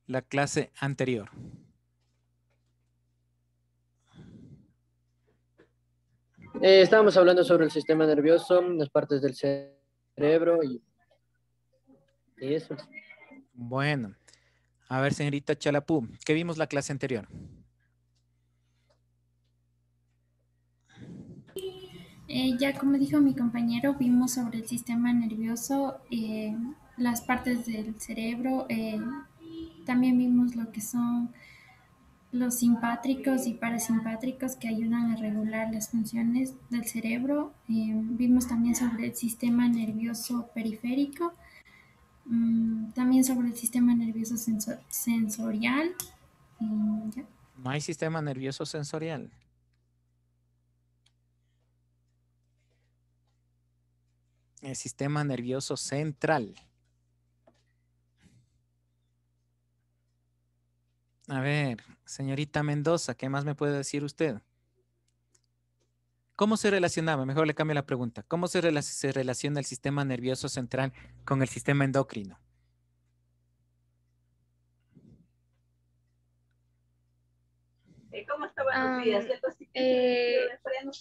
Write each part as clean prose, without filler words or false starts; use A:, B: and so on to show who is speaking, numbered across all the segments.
A: la clase anterior?
B: Estábamos hablando sobre el sistema nervioso, las partes del cerebro y eso.
A: Bueno, a ver, señorita Chalapú, ¿qué vimos la clase anterior?
C: Ya como dijo mi compañero, vimos sobre el sistema nervioso, las partes del cerebro, también vimos lo que son los simpátricos y parasimpátricos que ayudan a regular las funciones del cerebro. Vimos también sobre el sistema nervioso periférico, también sobre el sistema nervioso sensorial. Ya.
A: No hay sistema nervioso sensorial. El sistema nervioso central. A ver, señorita Mendoza, ¿qué más me puede decir usted? ¿Cómo se relacionaba? Mejor le cambio la pregunta. ¿Cómo se relaciona el sistema nervioso central con el sistema endocrino?
D: ¿Cómo estaban los días?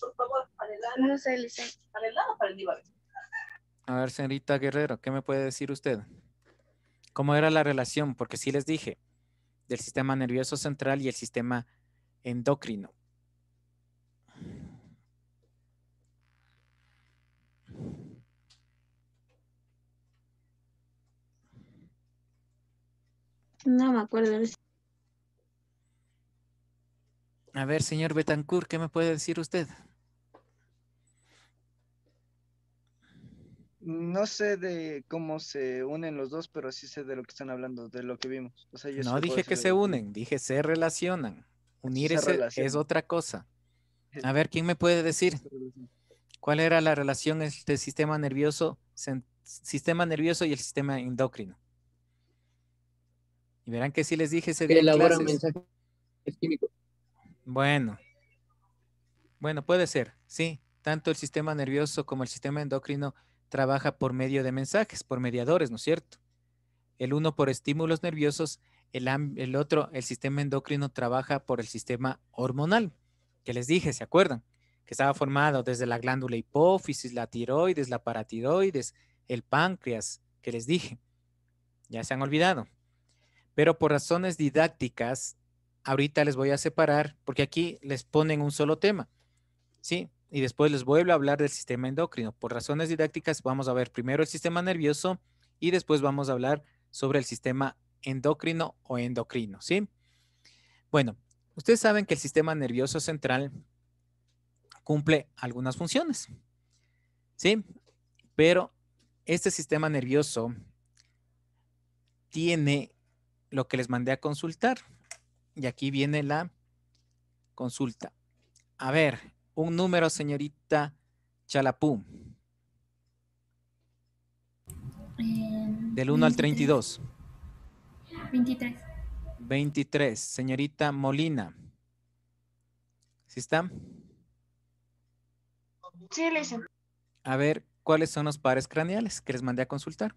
D: Por favor, para el lado. No sé, licencia. ¿Para el lado o para el divague?
A: A ver, señorita Guerrero, ¿qué me puede decir usted? ¿Cómo era la relación? Porque sí les dije, del sistema nervioso central y el sistema endocrino.
E: No me acuerdo.
A: A ver, señor Betancourt, ¿qué me puede decir usted?
F: No sé de cómo se unen los dos, pero sí sé de lo que están hablando, de lo que vimos. O sea, yo sí
A: No
F: le puedo
A: dije
F: decir
A: que
F: de
A: se
F: lo que vimos.
A: unen, dije se relacionan.
F: Sí se
A: Unirse es
F: relacionan.
A: otra cosa. A ver, ¿quién me puede decir cuál era la relación entre sistema nervioso y el sistema endocrino? Y verán que sí les dije ese
B: Que
A: día en
B: elaboran
A: clases.
B: mensajes químicos.
A: Bueno, puede ser, sí. Tanto el sistema nervioso como el sistema endocrino trabaja por medio de mensajes, por mediadores, ¿no es cierto? El uno por estímulos nerviosos, el otro, el sistema endocrino, trabaja por el sistema hormonal, que les dije, ¿se acuerdan? Que estaba formado desde la glándula hipófisis, la tiroides, la paratiroides, el páncreas, que les dije. Ya se han olvidado. Pero por razones didácticas, ahorita les voy a separar, porque aquí les ponen un solo tema, ¿sí? Y después les vuelvo a hablar del sistema endocrino. Por razones didácticas vamos a ver primero el sistema nervioso y después vamos a hablar sobre el sistema endocrino o endocrino, ¿sí? Bueno, ustedes saben que el sistema nervioso central cumple algunas funciones, ¿sí? Pero este sistema nervioso tiene lo que les mandé a consultar. Y aquí viene la consulta. A ver, un número, señorita Chalapú. Del 1 al 32.
C: 23.
A: 23. Señorita Molina. ¿Sí está?
E: Sí, licencia.
A: A ver, ¿cuáles son los pares craneales que les mandé a consultar?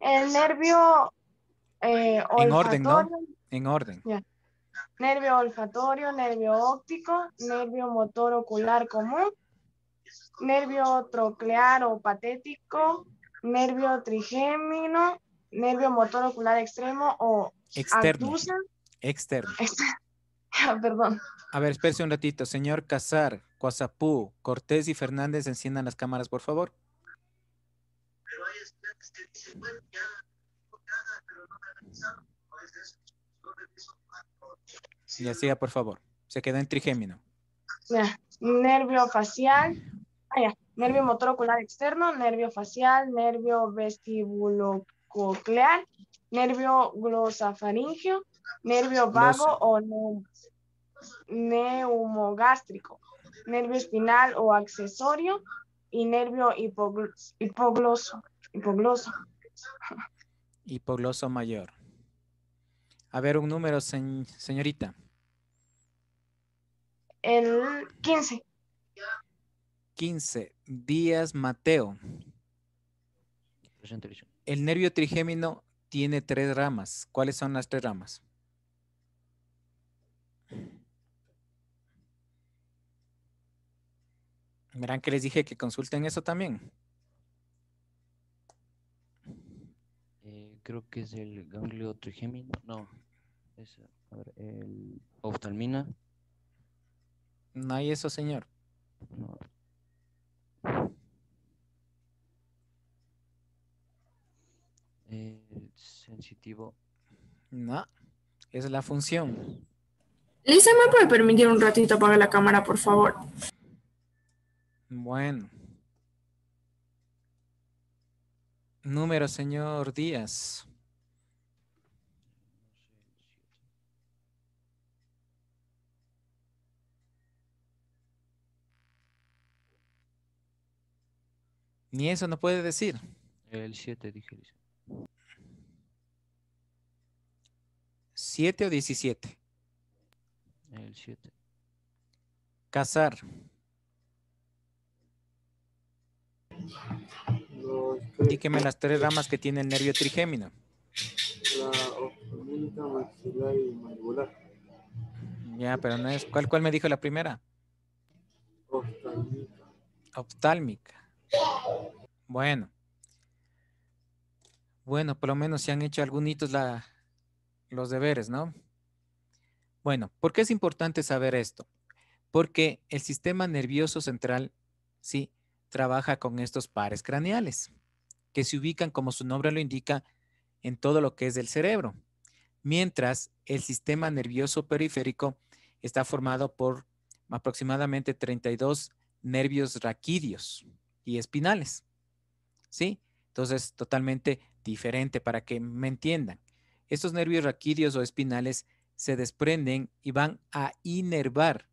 E: El nervio
A: En orden, ¿no?
E: olfatorio.
A: En orden.
E: Ya. Nervio olfatorio, nervio óptico, nervio motor ocular común, nervio troclear o patético, nervio trigémino, nervio motor ocular extremo o
A: Externo.
E: abducen.
A: Externo.
E: Perdón.
A: A ver, espérese un ratito. Señor Casar, Coazapú, Cortés y Fernández, enciendan las cámaras, por favor. Ya siga, por favor. Se queda en trigémino.
E: Ya. Nervio facial. Nervio motor ocular externo, nervio facial, nervio vestibulococlear, nervio glosofaringeo, nervio vago o neumogástrico, nervio espinal o accesorio y nervio hipogloso.
A: Hipogloso mayor. A ver, un número, señorita.
E: El 15.
A: 15. Díaz Mateo.
G: Presente, licenciado.
A: El nervio trigémino tiene 3 ramas. ¿Cuáles son las 3 ramas? Verán que les dije que consulten eso también.
G: Creo que es el ganglio trigémino. No. Es, a ver, el oftalmina.
A: No hay eso, señor.
G: No. Sensitivo.
A: No. Es la función.
E: Lisa, ¿me puede permitir un ratito apagar la cámara, por favor?
A: Bueno. Número, señor Díaz. Ni eso no puede decir.
G: El 7, dije, licenciado.
A: 7 o 17.
G: El 7.
A: Cazar. Díqueme las 3 ramas que tiene el nervio trigémino.
H: La oftalmínica, maxilar y mandibular.
A: Ya, pero no es. ¿Cuál me dijo la primera?
H: Oftálmica.
A: Oftálmica. Bueno. Bueno, por lo menos se han hecho algunos los deberes, ¿no? Bueno, ¿por qué es importante saber esto? Porque el sistema nervioso central, sí, trabaja con estos pares craneales, que se ubican, como su nombre lo indica, en todo lo que es del cerebro. Mientras el sistema nervioso periférico está formado por aproximadamente 32 nervios raquídeos y espinales. ¿Sí? Entonces, totalmente diferente para que me entiendan. Estos nervios raquídeos o espinales se desprenden y van a inervar,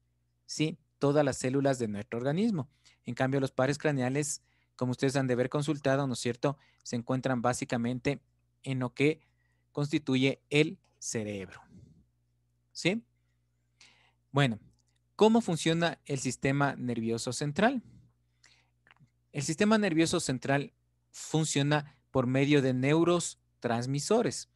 A: ¿sí?, todas las células de nuestro organismo. En cambio, los pares craneales, como ustedes han de haber consultado, ¿no es cierto?, se encuentran básicamente en lo que constituye el cerebro. ¿Sí? Bueno, ¿cómo funciona el sistema nervioso central? El sistema nervioso central funciona por medio de neurotransmisores.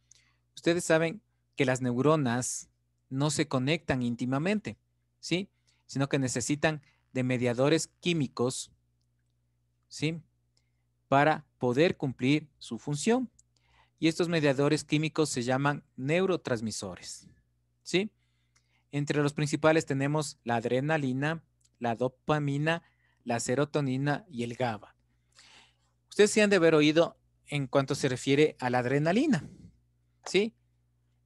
A: Ustedes saben que las neuronas no se conectan íntimamente, ¿sí?, sino que necesitan de mediadores químicos, ¿sí?, para poder cumplir su función. Y estos mediadores químicos se llaman neurotransmisores, ¿sí? Entre los principales tenemos la adrenalina, la dopamina, la serotonina y el GABA. Ustedes sí han de haber oído en cuanto se refiere a la adrenalina, ¿sí?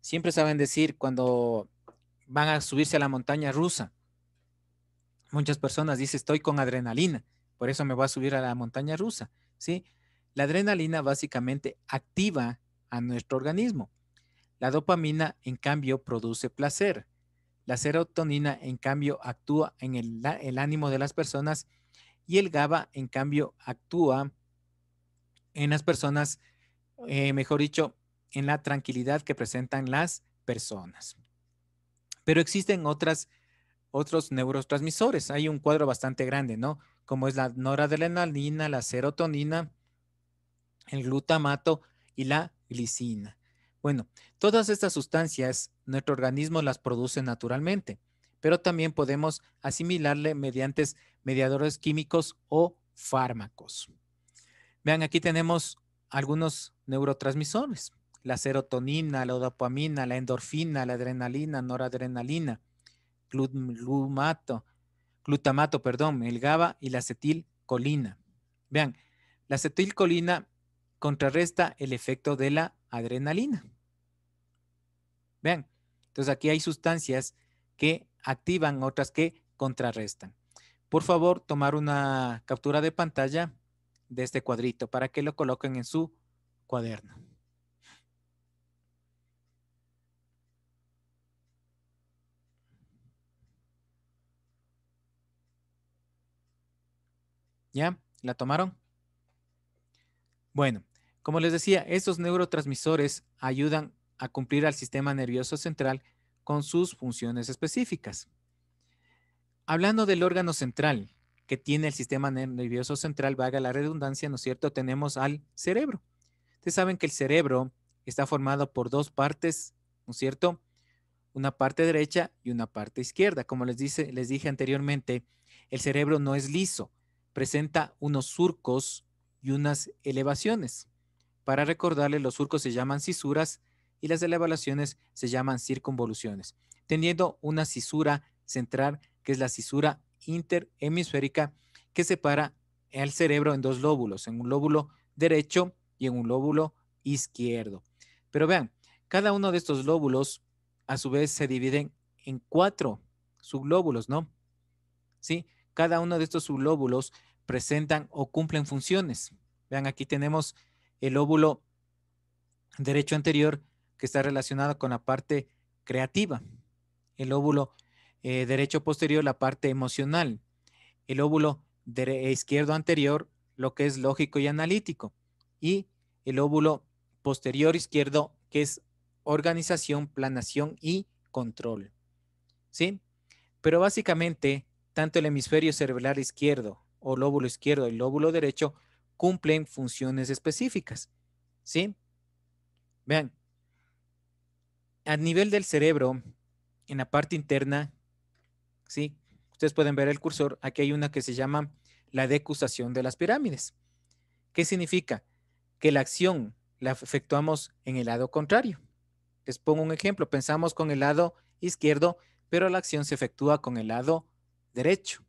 A: Siempre saben decir cuando van a subirse a la montaña rusa. Muchas personas dicen, estoy con adrenalina, por eso me voy a subir a la montaña rusa, ¿sí? La adrenalina básicamente activa a nuestro organismo. La dopamina, en cambio, produce placer. La serotonina, en cambio, actúa en el ánimo de las personas y el GABA, en cambio, actúa en las personas, mejor dicho, en la tranquilidad que presentan las personas. Pero existen otros neurotransmisores. Hay un cuadro bastante grande, ¿no? Como es la noradrenalina, la serotonina, el glutamato y la glicina. Bueno, todas estas sustancias nuestro organismo las produce naturalmente, pero también podemos asimilarle mediante mediadores químicos o fármacos. Vean, aquí tenemos algunos neurotransmisores: la serotonina, la dopamina, la endorfina, la adrenalina, noradrenalina, glutamato, el GABA y la acetilcolina. Vean, la acetilcolina contrarresta el efecto de la adrenalina. Vean, entonces aquí hay sustancias que activan, otras que contrarrestan. Por favor, tomar una captura de pantalla de este cuadrito para que lo coloquen en su cuaderno. ¿Ya? ¿La tomaron? Bueno, como les decía, estos neurotransmisores ayudan a cumplir al sistema nervioso central con sus funciones específicas. Hablando del órgano central, que tiene el sistema nervioso central, valga la redundancia, ¿no es cierto? Tenemos al cerebro. Ustedes saben que el cerebro está formado por dos partes, ¿no es cierto? Una parte derecha y una parte izquierda. Como les dije anteriormente, el cerebro no es liso, presenta unos surcos y unas elevaciones. Para recordarles, los surcos se llaman cisuras y las elevaciones se llaman circunvoluciones, teniendo una cisura central, que es la cisura interhemisférica, que separa el cerebro en dos lóbulos, en un lóbulo derecho y en un lóbulo izquierdo. Pero vean, cada uno de estos lóbulos a su vez se dividen en 4 sublóbulos, ¿no? ¿Sí? Cada uno de estos sublóbulos presentan o cumplen funciones. Vean, aquí tenemos el lóbulo derecho anterior, que está relacionado con la parte creativa. El lóbulo derecho posterior, la parte emocional. El lóbulo izquierdo anterior, lo que es lógico y analítico. Y el lóbulo posterior izquierdo, que es organización, planeación y control. ¿Sí? Pero básicamente, tanto el hemisferio cerebral izquierdo o lóbulo izquierdo y el lóbulo derecho cumplen funciones específicas. ¿Sí? Vean, a nivel del cerebro, en la parte interna, ¿sí? Ustedes pueden ver el cursor, aquí hay una que se llama la decusación de las pirámides. ¿Qué significa? Que la acción la efectuamos en el lado contrario. Les pongo un ejemplo, pensamos con el lado izquierdo, pero la acción se efectúa con el lado derecho,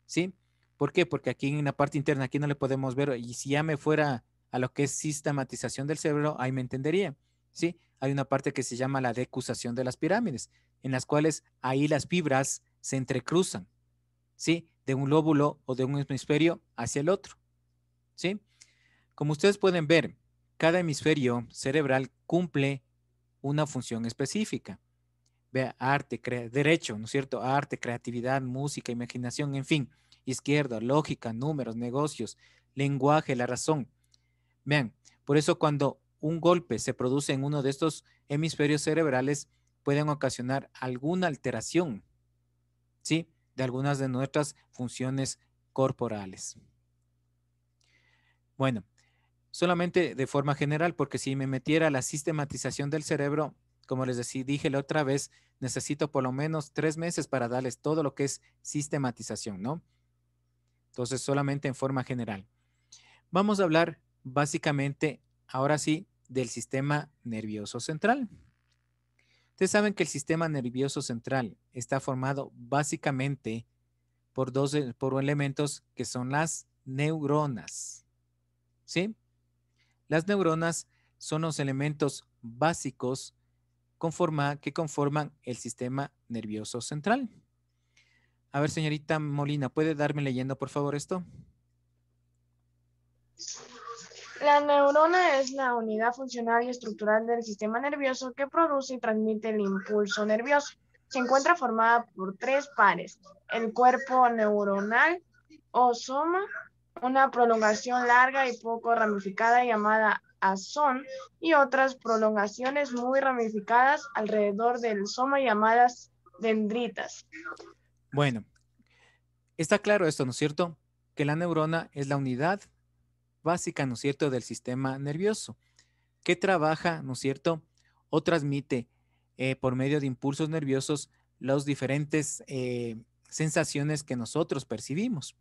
A: ¿sí? ¿Por qué? Porque aquí en la parte interna, aquí no le podemos ver, y si ya me fuera a lo que es sistematización del cerebro, ahí me entendería, ¿sí? Hay una parte que se llama la decusación de las pirámides, en las cuales ahí las fibras se entrecruzan, ¿sí? De un lóbulo o de un hemisferio hacia el otro, ¿sí? Como ustedes pueden ver, cada hemisferio cerebral cumple una función específica. Vea, arte, derecho, ¿no es cierto? Arte, creatividad, música, imaginación, en fin. Izquierda, lógica, números, negocios, lenguaje, la razón. Vean, por eso cuando un golpe se produce en uno de estos hemisferios cerebrales, pueden ocasionar alguna alteración, ¿sí? De algunas de nuestras funciones corporales. Bueno, solamente de forma general, porque si me metiera a la sistematización del cerebro, como les dije la otra vez, necesito por lo menos 3 meses para darles todo lo que es sistematización, ¿no? Entonces, solamente en forma general. Vamos a hablar básicamente, ahora sí, del sistema nervioso central. Ustedes saben que el sistema nervioso central está formado básicamente por elementos que son las neuronas, ¿sí? Las neuronas son los elementos básicos que conforman el sistema nervioso central. A ver, señorita Molina, ¿puede darme leyendo, por favor, esto?
E: La neurona es la unidad funcional y estructural del sistema nervioso que produce y transmite el impulso nervioso. Se encuentra formada por 3 pares: el cuerpo neuronal o soma, una prolongación larga y poco ramificada llamada axón, y otras prolongaciones muy ramificadas alrededor del soma llamadas dendritas.
A: Bueno, está claro esto, ¿no es cierto? Que la neurona es la unidad básica, ¿no es cierto?, del sistema nervioso, que trabaja, ¿no es cierto?, o transmite por medio de impulsos nerviosos las diferentes sensaciones que nosotros percibimos.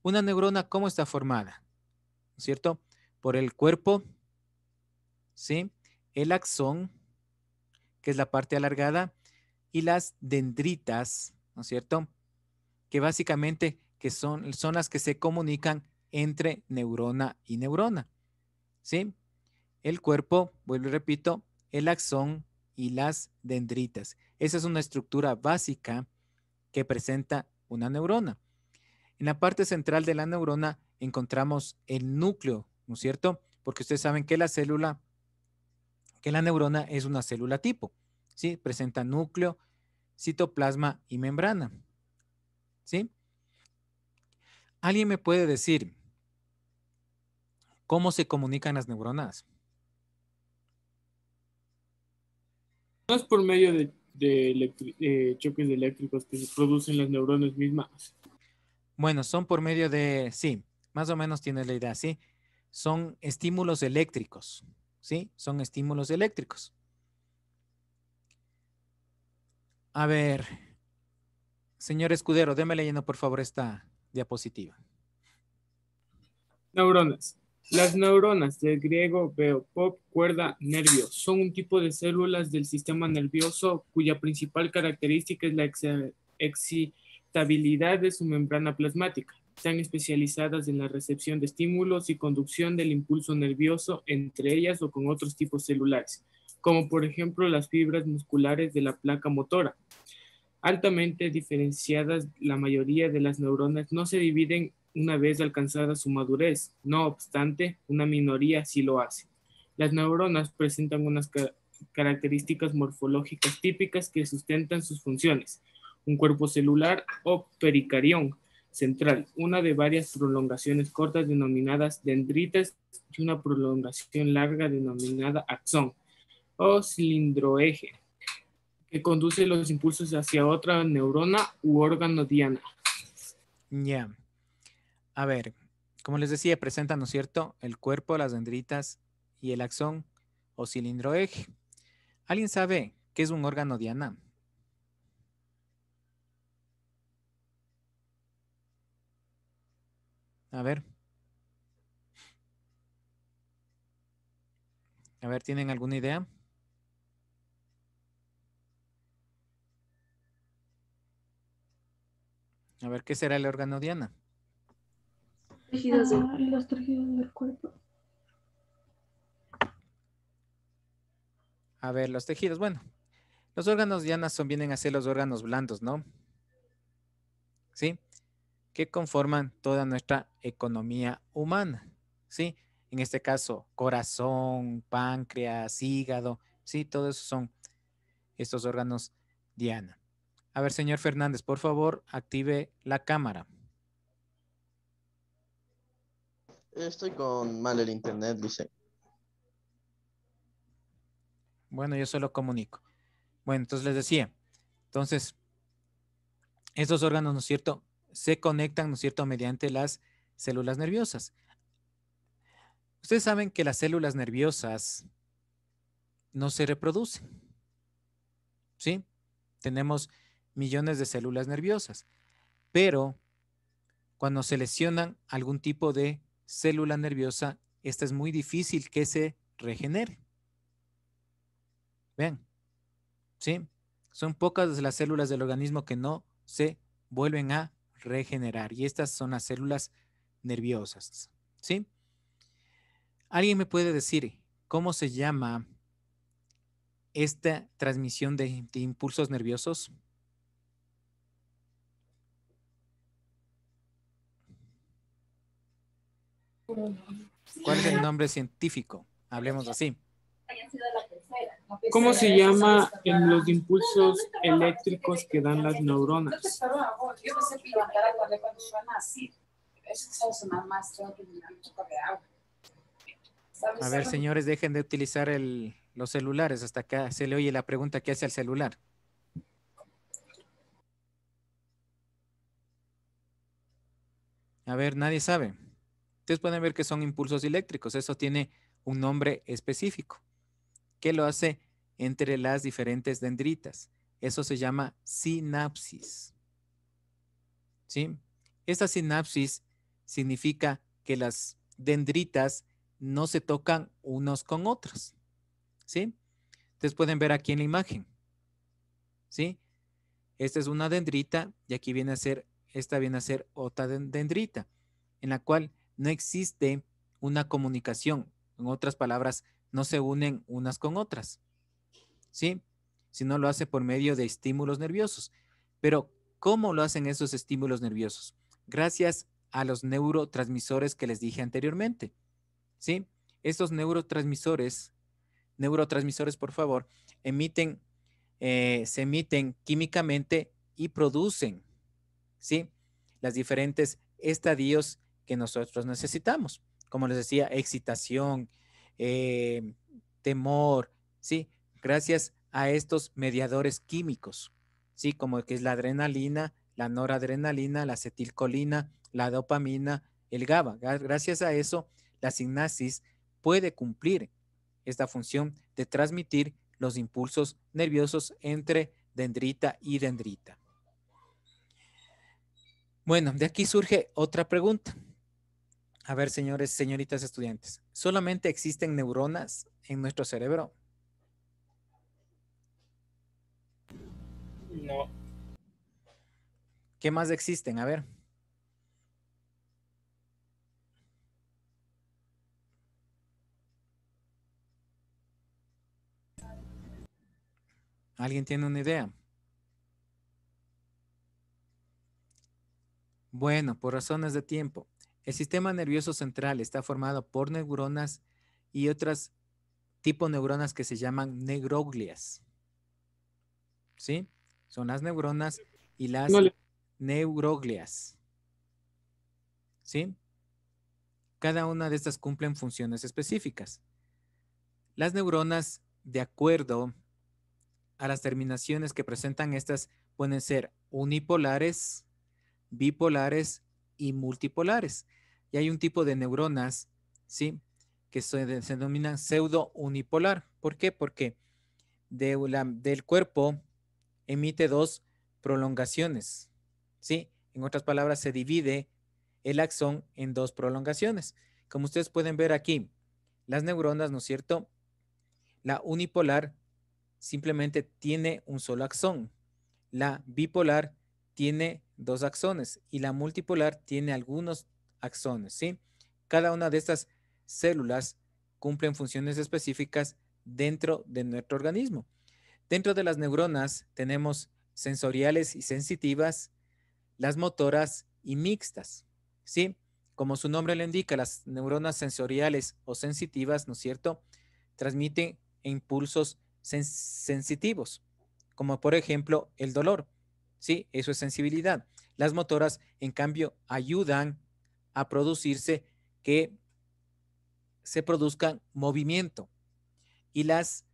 A: Una neurona, ¿cómo está formada? ¿No es cierto? Por el cuerpo, ¿sí? El axón, que es la parte alargada, y las dendritas, ¿no es cierto? Que básicamente son las que se comunican entre neurona y neurona, ¿sí? El cuerpo, vuelvo y repito, el axón y las dendritas. Esa es una estructura básica que presenta una neurona. En la parte central de la neurona encontramos el núcleo, ¿no es cierto? Porque ustedes saben que la neurona es una célula tipo, ¿sí? Presenta núcleo, citoplasma y membrana, ¿sí? ¿Alguien me puede decir cómo se comunican las neuronas?
H: No es por medio de choques eléctricos que se producen las neuronas mismas.
A: Bueno, son por medio de, sí, más o menos tienes la idea, ¿sí? Son estímulos eléctricos, ¿sí? Son estímulos eléctricos. A ver, señor Escudero, déme leyendo por favor esta diapositiva.
H: Neuronas. Las neuronas, del griego pop, cuerda, nervio, son un tipo de células del sistema nervioso cuya principal característica es la excitabilidad de su membrana plasmática. Están especializadas en la recepción de estímulos y conducción del impulso nervioso entre ellas o con otros tipos celulares, como por ejemplo las fibras musculares de la placa motora. Altamente diferenciadas, la mayoría de las neuronas no se dividen una vez alcanzada su madurez. No obstante, una minoría sí lo hace. Las neuronas presentan unas características morfológicas típicas que sustentan sus funciones. Un cuerpo celular o pericarión central, una de varias prolongaciones cortas denominadas dendritas y una prolongación larga denominada axón o cilindroeje, que conduce los impulsos hacia otra neurona u órgano diana.
A: Ya. A ver, como les decía, presentan, ¿no es cierto?, el cuerpo, las dendritas y el axón o cilindroeje. ¿Alguien sabe qué es un órgano diana? A ver. A ver, ¿tienen alguna idea? A ver, ¿qué será el órgano diana?
I: Los tejidos del cuerpo.
A: A ver, los tejidos. Bueno, los órganos diana vienen a ser los órganos blandos, ¿no? ¿Sí? Que conforman toda nuestra economía humana, ¿sí? En este caso, corazón, páncreas, hígado, ¿sí? Todos esos son estos órganos diana. A ver, señor Fernández, por favor, active la cámara.
J: Estoy con mal el internet, dice.
A: Bueno, yo solo comunico. Bueno, entonces les decía, entonces, estos órganos, ¿no es cierto?, se conectan, ¿no es cierto?, mediante las células nerviosas. Ustedes saben que las células nerviosas no se reproducen, ¿sí? Tenemos millones de células nerviosas, pero cuando se lesionan algún tipo de célula nerviosa, esta es muy difícil que se regenere. Vean, ¿sí? Son pocas las células del organismo que no se vuelven a regenerar y estas son las células nerviosas, ¿sí? ¿Alguien me puede decir cómo se llama esta transmisión de impulsos nerviosos? ¿Cuál es el nombre científico? Hablemos así.
H: ¿Cómo se llama en los impulsos eléctricos que dan las neuronas?
A: A ver, señores, dejen de utilizar los celulares. Hasta acá se le oye la pregunta que hace al celular. A ver, nadie sabe. Ustedes pueden ver que son impulsos eléctricos. Eso tiene un nombre específico. ¿Qué lo hace entre las diferentes dendritas? Eso se llama sinapsis. ¿Sí? Esta sinapsis significa que las dendritas no se tocan unos con otros. ¿Sí? Ustedes pueden ver aquí en la imagen. ¿Sí? Esta es una dendrita y aquí viene a ser, esta viene a ser otra dendrita, en la cual no existe una comunicación. En otras palabras, no se unen unas con otras, ¿sí? Sino lo hace por medio de estímulos nerviosos. Pero, ¿cómo lo hacen esos estímulos nerviosos? Gracias a los neurotransmisores que les dije anteriormente, ¿sí? Estos neurotransmisores, por favor, se emiten químicamente y producen, ¿sí?, las diferentes estadios que nosotros necesitamos. Como les decía, excitación, temor, ¿sí? Gracias a estos mediadores químicos, ¿sí? Como que es la adrenalina, la noradrenalina, la acetilcolina, la dopamina, el GABA. Gracias a eso, la sinapsis puede cumplir esta función de transmitir los impulsos nerviosos entre dendrita y dendrita. Bueno, de aquí surge otra pregunta. A ver, señores, señoritas estudiantes, ¿solamente existen neuronas en nuestro cerebro?
H: No.
A: ¿Qué más existen? A ver. ¿Alguien tiene una idea? Bueno, por razones de tiempo. El sistema nervioso central está formado por neuronas y otras tipo neuronas que se llaman neuroglias. ¿Sí? Son las neuronas y las neuroglias. ¿Sí? Cada una de estas cumplen funciones específicas. Las neuronas, de acuerdo a las terminaciones que presentan estas, pueden ser unipolares, bipolares y multipolares. Y hay un tipo de neuronas, ¿sí?, que se denominan pseudo-unipolar. ¿Por qué? Porque del cuerpo emite dos prolongaciones, ¿sí? En otras palabras, se divide el axón en dos prolongaciones. Como ustedes pueden ver aquí, las neuronas, ¿no es cierto? La unipolar simplemente tiene un solo axón. La bipolar tiene dos axones y la multipolar tiene algunos axones, ¿sí? Cada una de estas células cumplen funciones específicas dentro de nuestro organismo. Dentro de las neuronas tenemos sensoriales y sensitivas, las motoras y mixtas, ¿sí? Como su nombre lo indica, las neuronas sensoriales o sensitivas, ¿no es cierto?, transmiten impulsos sensitivos, como por ejemplo el dolor, ¿sí? Eso es sensibilidad. Las motoras, en cambio, ayudan a producirse que se produzcan movimiento. Y las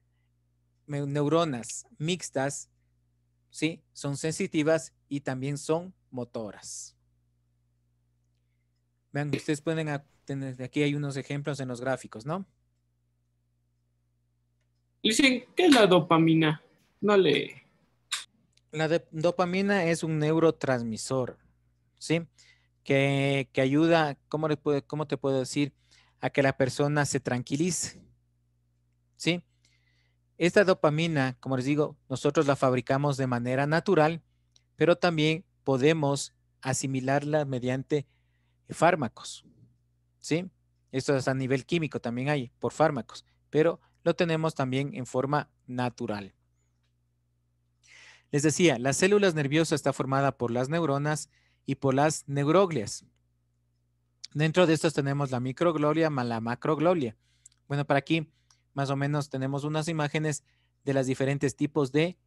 A: neuronas mixtas, ¿sí?, son sensitivas y también son motoras. Vean, ustedes pueden tener, aquí hay unos ejemplos en los gráficos, ¿no?
H: Dicen, ¿qué es la dopamina? No le...
A: La dopamina es un neurotransmisor, ¿sí? Que ayuda, ¿cómo te puedo decir? A que la persona se tranquilice, ¿sí? Esta dopamina, como les digo, nosotros la fabricamos de manera natural, pero también podemos asimilarla mediante fármacos, ¿sí? Esto es a nivel químico, también hay por fármacos, pero lo tenemos también en forma natural. Les decía, las células nerviosas está formada por las neuronas y por las neuroglias. Dentro de estas tenemos la microglia más la macroglia. Bueno, para aquí más o menos tenemos unas imágenes de los diferentes tipos de,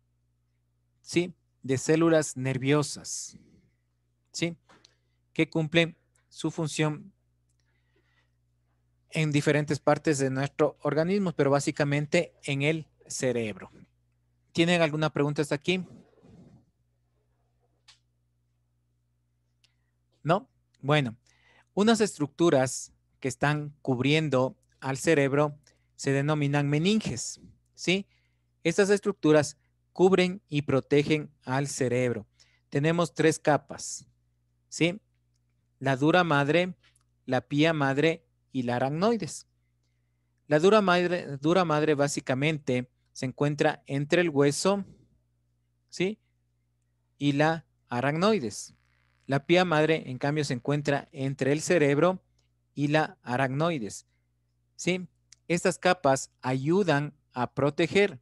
A: ¿sí?, de células nerviosas, ¿sí?, que cumplen su función en diferentes partes de nuestro organismo, pero básicamente en el cerebro. ¿Tienen alguna pregunta hasta aquí? ¿No? Bueno, unas estructuras que están cubriendo al cerebro se denominan meninges, ¿sí? Estas estructuras cubren y protegen al cerebro. Tenemos tres capas, ¿sí? La dura madre, la pía madre y la aracnoides. La dura madre básicamente se encuentra entre el hueso, ¿sí?, y la aracnoides. La pía madre, en cambio, se encuentra entre el cerebro y la aracnoides, ¿sí? Estas capas ayudan a proteger,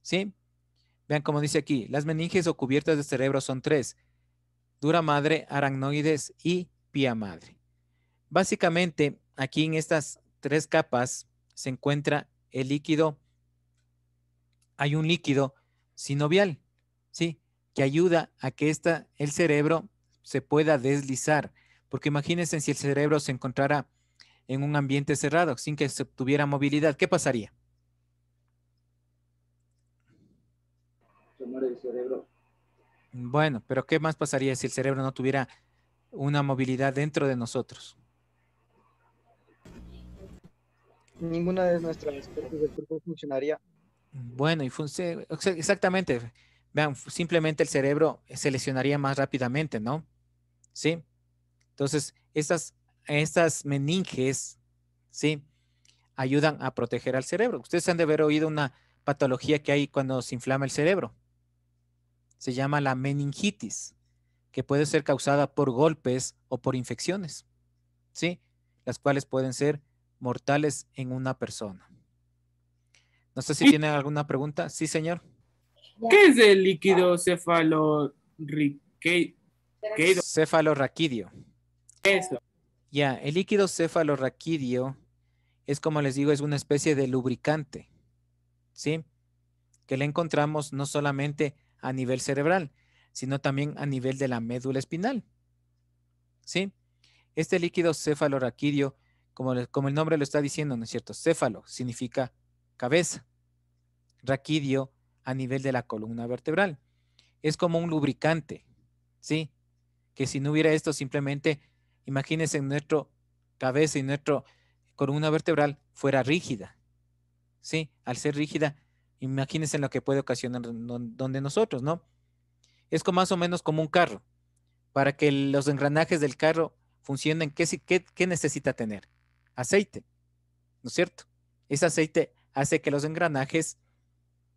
A: ¿sí? Vean cómo dice aquí, las meninges o cubiertas del cerebro son tres: dura madre, aracnoides y pía madre. Básicamente, aquí en estas tres capas se encuentra el líquido, hay un líquido sinovial, ¿sí?, que ayuda a que el cerebro se pueda deslizar. Porque imagínense si el cerebro se encontrara en un ambiente cerrado, sin que se tuviera movilidad, ¿qué pasaría?
K: Se muere el cerebro.
A: Bueno, pero ¿qué más pasaría si el cerebro no tuviera una movilidad dentro de nosotros?
F: Ninguna de nuestras partes del cuerpo funcionaría.
A: Bueno, exactamente. Vean, simplemente el cerebro se lesionaría más rápidamente, ¿no? ¿Sí? Entonces, estas meninges, ¿sí? Ayudan a proteger al cerebro. Ustedes han de haber oído una patología que hay cuando se inflama el cerebro. Se llama la meningitis, que puede ser causada por golpes o por infecciones, ¿sí? Las cuales pueden ser mortales en una persona. No sé si tienen alguna pregunta. Sí, señor.
H: ¿Qué es el líquido
A: cefalorraquídeo?
H: Eso.
A: Ya, el líquido cefalorraquídeo es, como les digo, es una especie de lubricante, ¿sí? Que le encontramos no solamente a nivel cerebral, sino también a nivel de la médula espinal, ¿sí? Este líquido cefalorraquídeo, como el nombre lo está diciendo, ¿no es cierto? Céfalo significa cabeza, raquídeo a nivel de la columna vertebral. Es como un lubricante, ¿sí? Que si no hubiera esto, simplemente imagínense nuestra cabeza y nuestra columna vertebral fuera rígida, ¿sí? Al ser rígida, imagínense lo que puede ocasionar donde nosotros, ¿no? Es como más o menos como un carro. Para que los engranajes del carro funcionen, ¿qué necesita tener? Aceite, ¿no es cierto? Ese aceite hace que los engranajes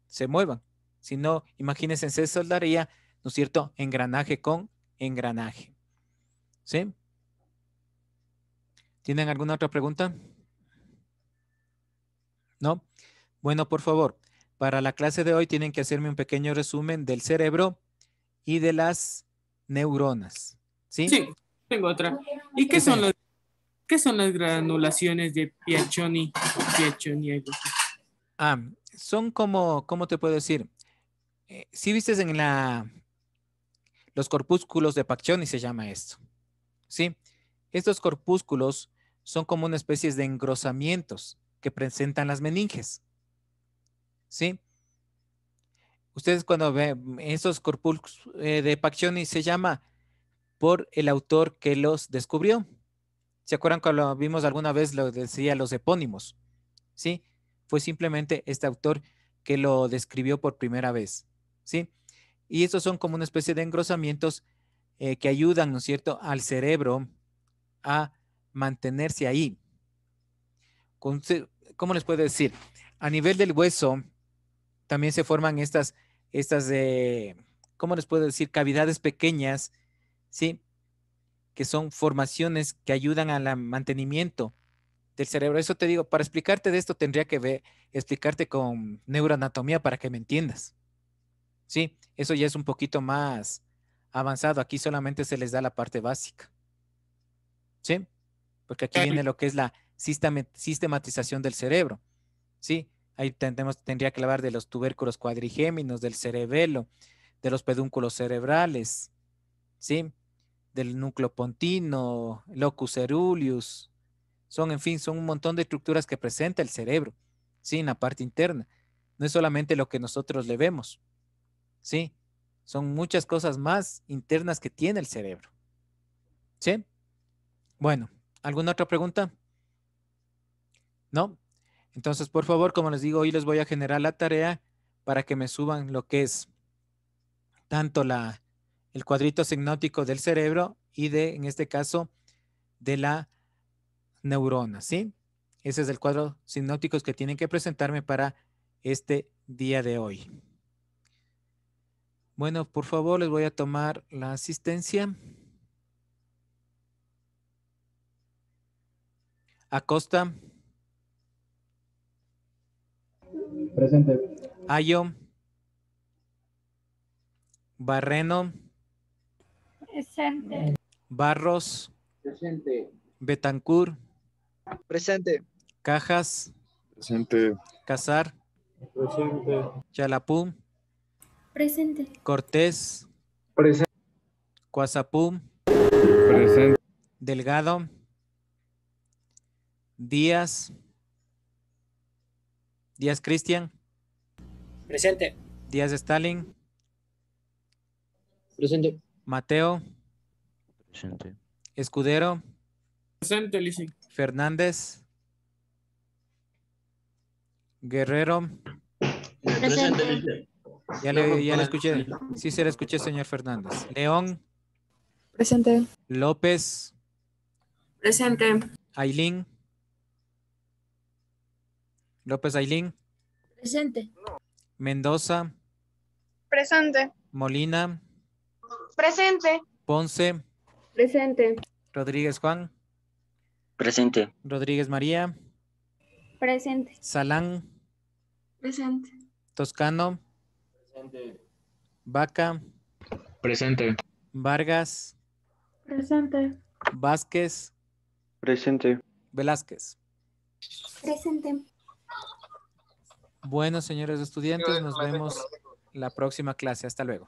A: se muevan. Si no, imagínense, se soldaría, ¿no es cierto? Engranaje con engranaje. ¿Sí? ¿Tienen alguna otra pregunta? ¿No? Bueno, por favor, para la clase de hoy tienen que hacerme un pequeño resumen del cerebro y de las neuronas. ¿Sí?
H: Sí, tengo otra. ¿Y qué son las granulaciones de Piaccioni? Algo así.
A: Son como, ¿cómo te puedo decir? Si viste en los corpúsculos de Pacchioni se llama esto, ¿sí? Estos corpúsculos son como una especie de engrosamientos que presentan las meninges, ¿sí? Ustedes cuando ven esos corpúsculos de Pacchioni se llama por el autor que los descubrió. ¿Se acuerdan cuando lo vimos alguna vez? Lo decía los epónimos, ¿sí? Fue simplemente este autor que lo describió por primera vez, ¿sí? Y estos son como una especie de engrosamientos que ayudan, ¿no es cierto?, al cerebro a mantenerse ahí. ¿Cómo les puedo decir? A nivel del hueso también se forman estas ¿cómo les puedo decir? Cavidades pequeñas, ¿sí? Que son formaciones que ayudan al mantenimiento del cerebro. Eso te digo, para explicarte de esto tendría que explicarte con neuroanatomía para que me entiendas. Sí, eso ya es un poquito más avanzado. Aquí solamente se les da la parte básica. ¿Sí? Porque aquí viene lo que es la sistematización del cerebro. ¿Sí? Ahí tendría que hablar de los tubérculos cuadrigéminos, del cerebelo, de los pedúnculos cerebrales, ¿sí? Del núcleo pontino, locus ceruleus. En fin, son un montón de estructuras que presenta el cerebro, ¿sí? En la parte interna. No es solamente lo que nosotros le vemos, ¿sí? Son muchas cosas más internas que tiene el cerebro. ¿Sí? Bueno, ¿alguna otra pregunta? ¿No? Entonces, por favor, como les digo, hoy les voy a generar la tarea para que me suban lo que es tanto el cuadrito sinóptico del cerebro y en este caso, de la neurona, ¿sí? Ese es el cuadro sinóptico que tienen que presentarme para este día de hoy. Bueno, por favor, les voy a tomar la asistencia. Acosta.
K: Presente.
A: Ayo. Barreno.
I: Presente.
A: Barros.
K: Presente.
A: Betancur.
F: Presente.
A: Cajas.
K: Presente.
A: Casar.
K: Presente.
A: Chalapú.
C: Presente.
A: Cortés.
K: Presente.
A: Coazapú.
K: Presente.
A: Delgado. Díaz. Díaz Cristian.
B: Presente.
A: Díaz Stalin.
B: Presente.
A: Mateo,
G: Presente.
A: Escudero,
H: Presente, Licey.
A: Fernández, Guerrero.
L: Presente.
A: Ya le escuché. Sí, se le escuché, señor Fernández. León,
I: Presente.
A: López,
I: Presente.
A: Ailín. López Ailín.
C: Presente.
A: Mendoza,
E: Presente.
A: Molina,
E: Presente.
A: Ponce,
I: Presente.
A: Rodríguez Juan,
L: Presente.
A: Rodríguez María,
C: Presente.
A: Salán,
I: Presente.
A: Toscano,
L: Presente.
A: Vaca,
K: Presente.
A: Vargas,
I: Presente.
A: Vázquez,
K: Presente.
A: Velázquez.
C: Presente.
A: Bueno, señores estudiantes, nos vemos la próxima clase. Hasta luego.